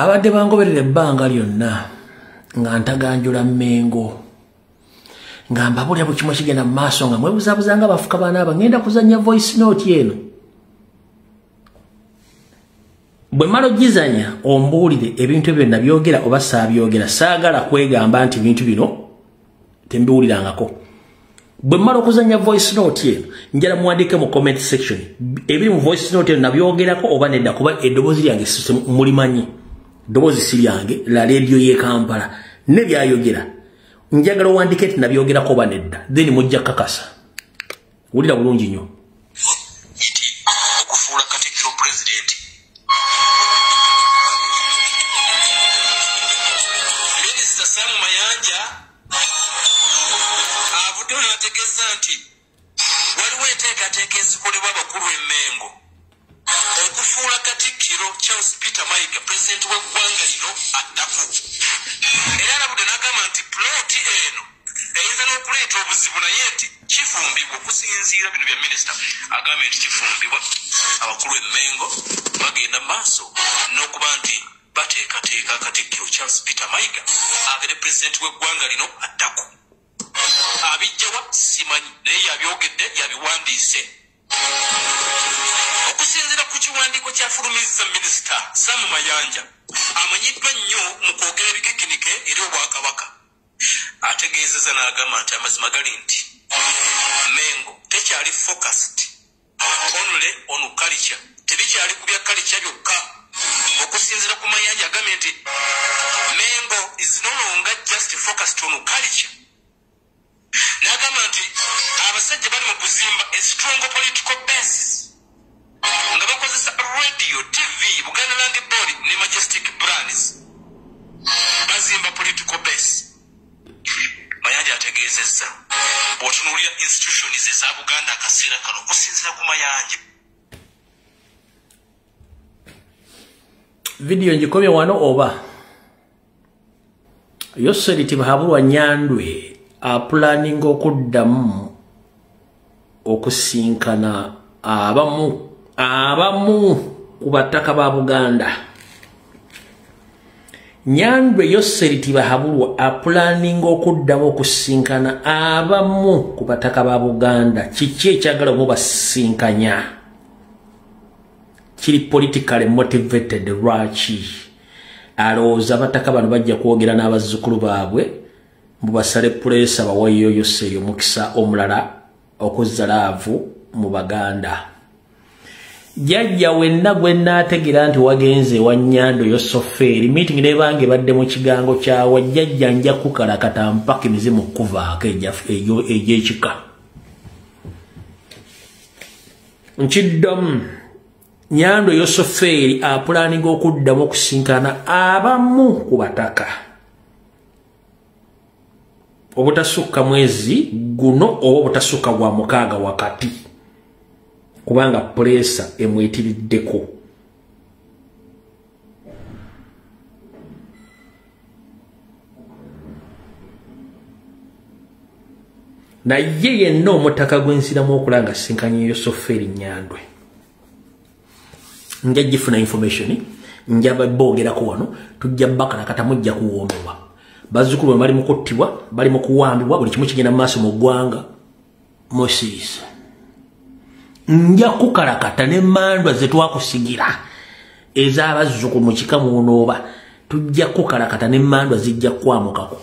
abadde bangoberera ebbanga lyonna nga ntaganjula Mmengo nga mbabulya buli kimu kigenda mu maaso nga mwebuzabuzanga abafuka baana aba ngenda kuzanya voice note eno bwe mala ogizanya ombuulire ebintu ebyo nabyogera oba saabyogera saagala kwegamba nti bintu bino tembiwulirangako bwe mala okuzanya voice note eno njala muwandiike mu comment section ebiri mu voice note eno nabyogerako oba nedda kuba eddoboozi lyange mulimanyi eddoboozi si lyange la radio y'e Kampala ne byayogera njagala owandiike nti nabyogerako oba nedda then mujja kakasa wulira bulungi nnyo okufuula Katikkiro pulezidenti minisita Sam Mayanja avuddeyo n'ategeeza nti waliwo enteekateeka ezikolebwa abakulu e Mmengo okufuula Katikkiro Charles Peter Mayiga pulezidenti w'eggwanga lino addako era alabudde n'agamba nti puloti eno eyinza n'okuleeta obuzibu naye nti kifumbibwa okusinziira bino bya minisita agambye nti kifumbibwa abakulu e Mmengo bagenda maaso n'okuba nti bateekateeka Katikkiro Charles Peter Mayiga abeere pulezidenti w'eggwanga lino addako abijjawa simanyi naye yabyogedde yabiwandiise okusinziira ku kiwandiiko kyafulumizza minisita Sam Mayanja amanyiddwa nnyo mu kwogera ebigekenike eri obwakabaka ategeezezza n'agamba nti amazima gali nti Mmengo tekyali focused only on culture tebikyali ku bya culture byokka okusinziira ku Mayanja agambye nti Mmengo is no longer just focused on culture n'agamba nti abasajja bali mu kuzimba a strong political basis nga bakozesa radio TV Buganda Land Board ne Majestic Brands bazimba political base Mayanja ategeezezza bw'otunuulira institutions eza Buganda akaseera kano okusinziira ku Mayanja video ngikomye wano oba Yoseriti Bahabulwa Nyandwe apulaninga okuddamu okusinkana abamu ku battaka ba Buganda. Nyandwe Yoseriti Bahabulwa apulaninga okuddamu okusinkana abamu ku battaka ba Buganda. Kiki ekyagala omubasinkanya? Kiri politically motivated lwaki? Alowooza abattaka bano bajja kwogera n'abazzukulu baabwe mubasale pulesa bawayo Yoseri omukisa omulala okuzza laavu mu Baganda. Jajja wenna gwe naategeera nti wagenze wa Nyando Yosoferi meeting nebange badde mu kigango kyawe jajja nja kukalakata mpaka emizimu kuvaako egy'ekika. Nkiddamu Nyando Yosoferi apulaninga okuddamu okusinkana abamu ku bataka. Obutasukka mwezi guno oba obutasukka gwa mukaaga wakati kubanga presa emwetiriddeko. Naye yenna omutaka gw'ensiramu okulanga sinkanye Yosoferi Nyandwe nja gifuna information nja baboogerako wano tujja bakalakata mujja kuwombebwa. Bazzukulu bali mu kuttibwa bali mu kuwambibwa buli kimu kigenda mu maaso mu ggwanga Moses nja kukalakata n'emmandwa ze twakusigira ez'abazzukulu mu kika munooba tujja kukalakata n'emmandwa zijja kwamukako.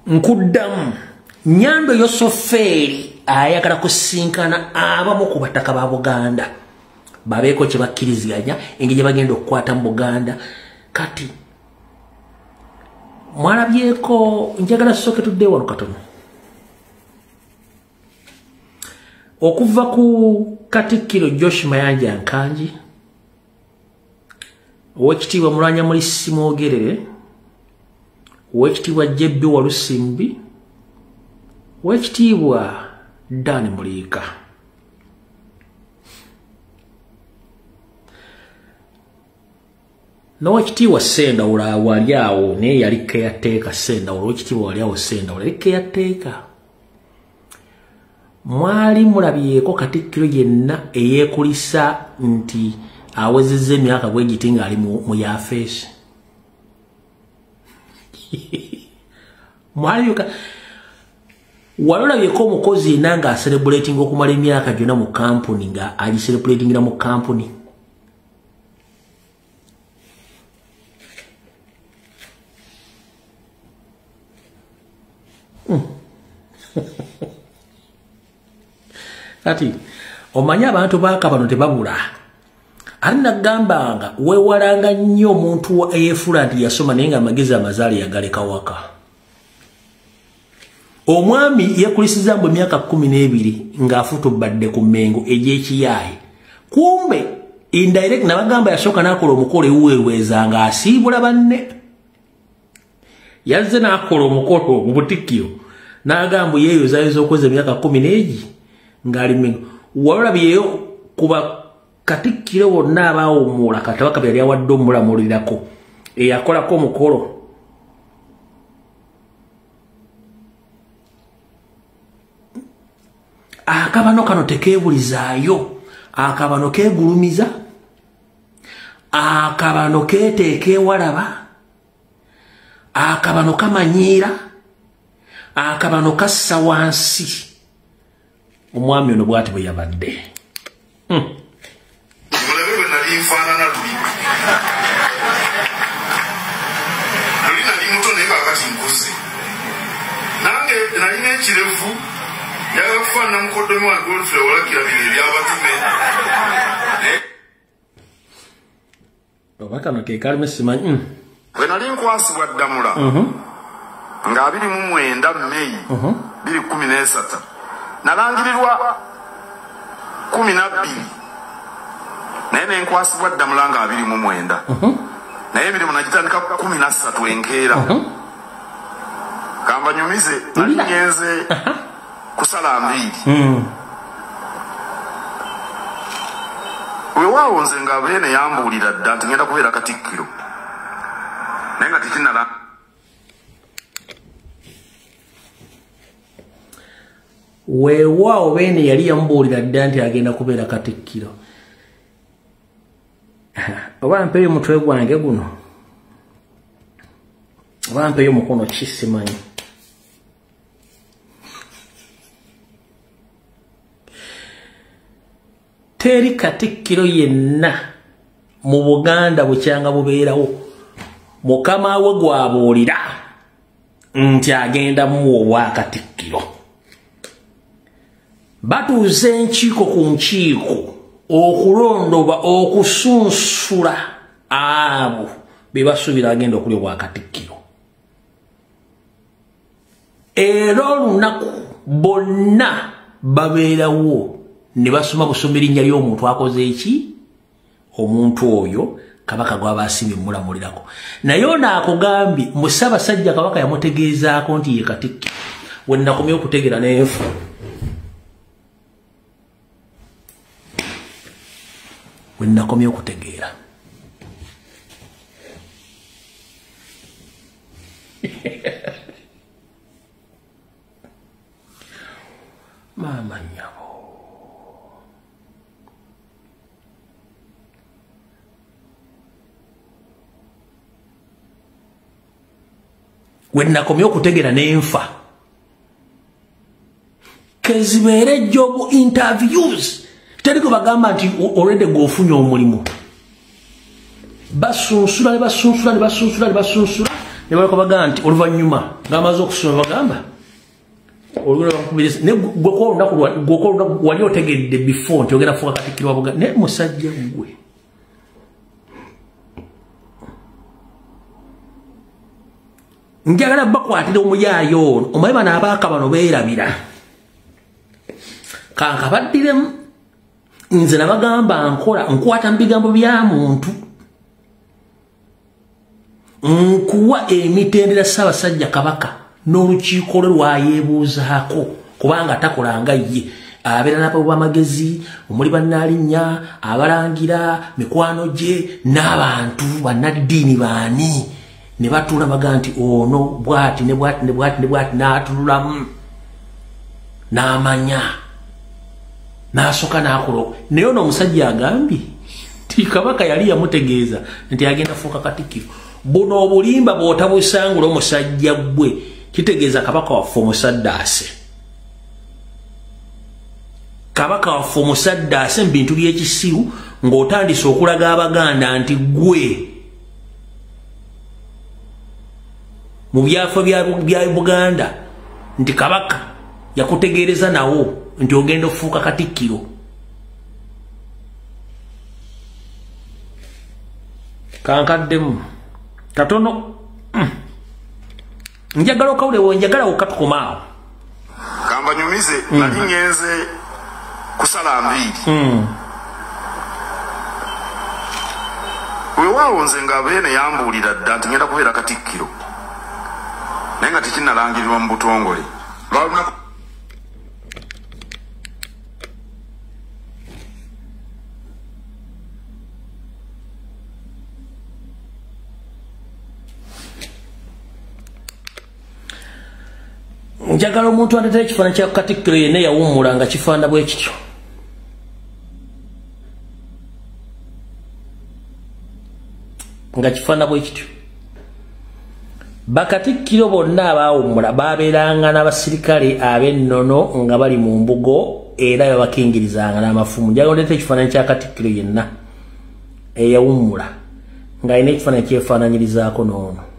Nkuddamu Nyando Yosoferi ayagala kusinkana abamu ku battaka ba Buganda babeeko kye bakkiriziganya engeri gye bagenda okukwata mu Buganda. Kati mwalabyeko njagala soke tudde wano katono okuva ku Katikkiro Josh Mayanja Nkanji Oweekitiibwa Mulwannyammuli Mwogerere Oweekitiibwa Jebbi Walusimbi Oweekitiibwa Dan Muliika. N'Oweekitiibwa Sendawula wali awo naye yali caretaker Sendawula. Oweekitiibwa wali awo Sendawula yali caretaker. mwali mulabyeko Katikkiro yenna eyeekulisa nti awezezza emyaka gwe giti ng'ali mu yafeesi. Mwali yuka walolabyeko omukozi yenna nga celebrating okumala emyaka gyonna mu kampuni nga ali celebratingira mu kampuni. Kati omanya abantu bakabano tebabula. Ali nagambanga weewalanga nnyo omuntu eyeefula nti yasoma naye nga amagezi amazaali yagaleka waka. Omwami yekulisiza mbu emyaka 12 ng'afutubadde ku Mmengo egy'ekiyaaye. Kumbe indirect nabagamba yasooka n'akola omukolo ewuweerweza ng'asiibula banne. Yazze n'akola omukolo mu Butikkiro n'agamba yeeyozaayoza okweza emyaka 12 ng'ali Mmengo. Walabyeyo kuba Katikkiro wonna abaawummula Kabaka bwe yali awadde omulamulirako eyakolako omukolo. Akabano kano tekeebulizaayo, akabano keegulumiza, akabano keeteeka ewalaba, akabano kamanyiira, akabano kassa wansi. Omwami ono bw'ati bwe yabadde. Mulabe bwe nali nfaanana luli. Luli nali muto naye kaakati nkuze. Nange nalina ekirevu yagala kufaanana mukoddomi wa Godfrey Olakira bino ebyabatume. Oba kano ke kalimu simanyi. Bwe nali nkwasibwa Ddamula nga 29 Mei 2013 nalangirirwa 12 naye nenkwasibwa Ddamula nga 29 naye emirimu nagitandika 13 enkeera. Kamba nyumize nali ngenze kusala mbiri. Weewaawo nze nga Beene yambuulira dda nti ngenda kubeera Katikkiro naye nga tekinnala. Weewaawo Beene yali yambuulira dda nti agenda kubeera Katikkiro. Oba mpeeyo omutwe gwange guno, oba mpeeyo omukono ki simanyi. Teri Katikkiro yenna mu Buganda bukyanga bubeerawo mukama we gwabuulira nti agenda muwa obwa Katikkiro. Batuuza enkiiko ku nkiiko okulondoba okusunsula abo be basuubira agenda okulya obwa Katikkiro. Era olunaku bonna babeerawo ne basoma busoma erinnya ly'omuntu akoze eki, omuntu oyo Kabaka gw'aba asiimye mulamulirako. Naye ono akugambye mu Ssaabasajja Kabaka yamutegeezaako nti ye Katikkiro. We nakomye okutegeera n'enfa. We nakomye okutegeera. Maama nnyabo. We nakomye okutegeera n'enfa. Kezibeere job interviews. Teriko bagamba nti already g'ofunye omulimu. Basunsula ne basunsula ne basunsula ne basunsula ne balako bagamba nti oluvannyuma ng'amaze okusoma bagamba gwe wali otegedde before nti ogenda kufuuka Katikkiro wa Buganda. Naye musajja gwe njagala bakwatira omuyaayo ono omanyi bano abaaka bano beerabira kankabaddiremu nze nabagamba nkwata mu bigambo bya muntu nkuwa emitendera Ssaabasajja Kabaka n'olukiiko lwe lwayeebuuzaako kubanga takola nga ye. Abeera n'abamagezi omuli bannaalinnya abalangira mikwano gye n'abantu bannaddiini baani ne batuula baga nti ono bwati ne bwati ne bwati ne bwati n'atunulamu n'amanya n'asooka n'akola naye ono omusajja agambye ti kabaka yali yamutegeeza nti agenda fuuka Katikkiro. Buno obulimba bw'otabusangula omusajja gwe kitegeeza kabaka waffe omusaddaase. Kabaka waffe omusaddaase mu bintu by'ekisiru ng'otandise okulaga Abaganda nti gwe mu byafa bya Buganda nti kabaka yakutegeereza nawo nti ogenda okufuuka Katikkiro. Kankaddemu katono njagala okawulewo njagala okatukomaawo kambanyumize nali ngenze kusala mbiri weewaawo nze nga beene yambuulira dda nti ngenda kubeera Katikkiro naye nga tekinnalangirirwa mu butongole lwalunaku njagala omuntu andeetera ekifaananyi kya Katikkiro yenna yawummula nga kifaana bwe kityo. Nga kifaana bwe kityo. Bakatikkiro bonna abaawummula baabeeranga n'abasirikale ab'ennono nga bali mu mbugo era babakingirizanga n'amafumu. Njagala ondeetera ekifaananyi kya Katikkiro yenna eyawummula ng'alina ekifaananyi kyefaananyirizaako n'ono.